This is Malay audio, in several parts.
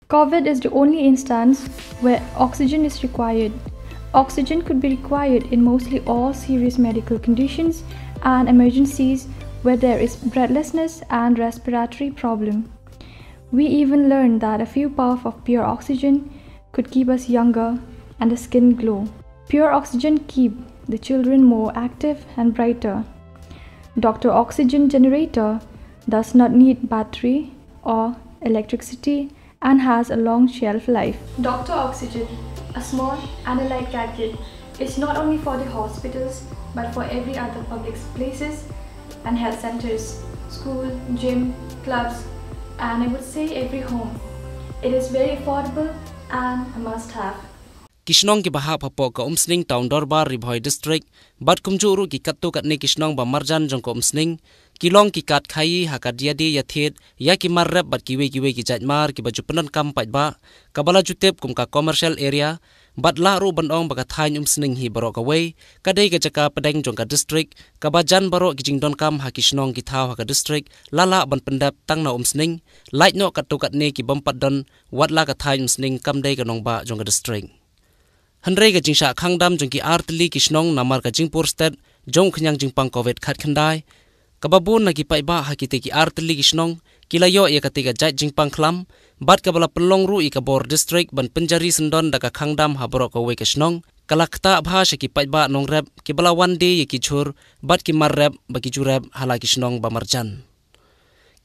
COVID is the only instance where oxygen is required. Oxygen could be required in mostly all serious medical conditions and emergencies where there is breathlessness and respiratory problem. We even learned that a few puffs of pure oxygen could keep us younger and the skin glow. Pure oxygen keep the children more active and brighter. Dr. Oxygen generator does not need battery or electricity and has a long shelf life. Dr. Oxygen, a small and a light gadget, is not only for the hospitals but for every other public places and health centers, school, gym, clubs, and I would say every home. It is very affordable and a must-have. Kishnong ki baha papo ka umsning taun Dorbar Ribhoi district bat kumjuru ki kattu katne Kishnong ba marjan jong ko umsning kilong ki kat khai hakadia de yathet ya ki marrep bat kiwe ki jatmar ki bajupanan kam pat ba kabala jutep kum ka commercial area bat la ru bandong ba ka thain umsning hi barok away kadai ka jaka padang jong ka district ka bajan barok ki jingdon kam ha Kishnong ki thaw ha ka district lala ban pendap tang na umsning light no kattu katne ki bampat don wat la ka thain umsning kam dai ka nong ba jong ka district Handrai ka jingsha khangdam jong ki artli Kishnong namar ka jingpur state jong khnyang jingpang covid khat khandai kababun na ki paiba hakite ki artli Kishnong kilayo ya katika jat jingpang khlam bat kabala pelong ru ikabor district ban penjari sendon daka khangdam haborok ka we Kishnong kalakta bha ki paiba nong rap ki bala one day ki chur bat ki mar rap ba ki jurap hala Kishnong ba marjan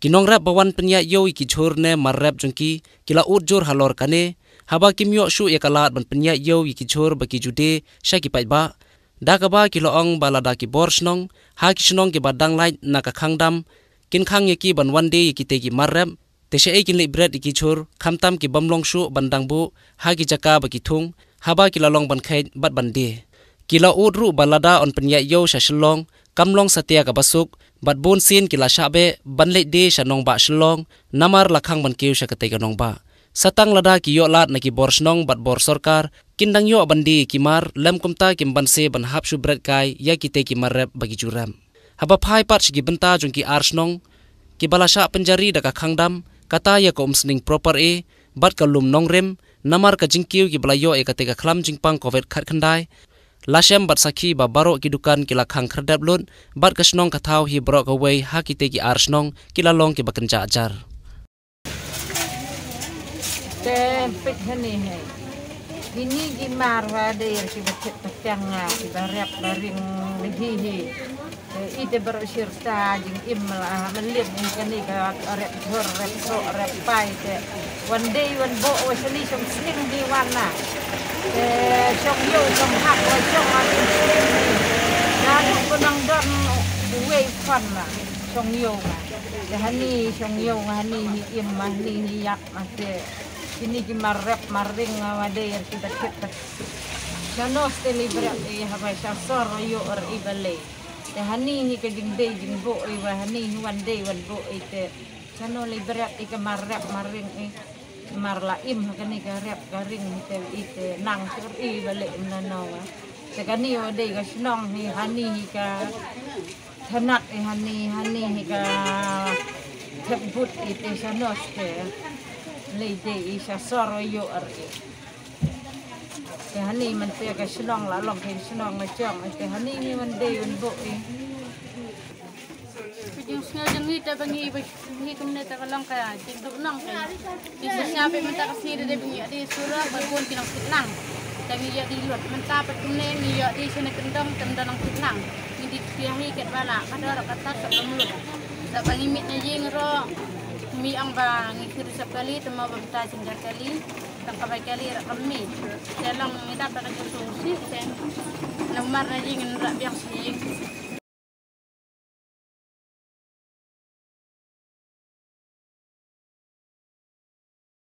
kinong rap bawan penya yo ki chur ne mar rap jong ki kila ut jor halor kane haba kimyo shu yakalat ban penya yo ki chor baki jude shaki paiba dakaba kiloong balada ki borsnong ha kishnong ki badang light naka khangdam kin khang yaki ban one day ki tegi marrem teshe ekin li bread ki chor khamtam ki bamlong shu bandang bu ha ki jaka baki thung haba kilalong ban khai bat bande kila udru balada on penya yo shashlong kamlong satya ka basuk bat bon sin kila shabe banle de shanong ba shlong namar lakhang ban keu shakate ka nong ba Satang lada ki yo lat na ki borsnong bat bor sarkar kindang yo bandi ki mar lem kumta kim banse ban hap shu bread kai ya ki te ki marrep bagi juram haba phai pat gi benta jong ki arsnong ki balasha penjari daka khangdam kata ya ko umsning proper e bat kalum nong rem namar ka jingkiu ki balayo e kate ka khlam jingpang covid khat khandai lashem bat sakhi ba baro ki dukan ki lakhang khardap lun bat kasnong kathau hi brok away ha ki te ki arsnong ki lalong ki bakenja ajar Tempet hani hai. Ini di marwa der ki becet petanga ki barap baring lehihi. Ide berusir ta jing imla melim kani ka rep hor rep so rep pai te. One day one bo wasali som sling di wana. Som yo som hak wa som atin sling. Na punang don way fun la. Som yo. Hani som yo hani imma ni yak mate. Ini ki marrep maring ngawade yang kita kita. Jano steli berat habai sasor yo or ibale. Te hani ni ke dingde jingbo iwa hani one day one bo ite. Jano li berat ika marrep maring marla im kani ka rep garing ite nang sur ibale menanawa. Te kani ode ka snong ni hani ka thanak hani ka thebut ite jano ste. Lady is a sorrow you are. The honey man take a snong la long him snong a chong at the honey one day on book. Yung snong hita bangi hitum na takalang kaya tigdog nang kaya. Yung sabi man takasira de bingi adi sura bagong pinang kitlang. Tangi ya di lot man tapat kumne mi ya di sina kendong tendang kitlang. Hindi kiyahi ket bala kadara katat sa mulut. Sa pangimit na jing ro mi ang bang ikir sekali temo banta singgar kali tangkabai kali kami dalam minta pada kursi sen nomor na jing rak biang sing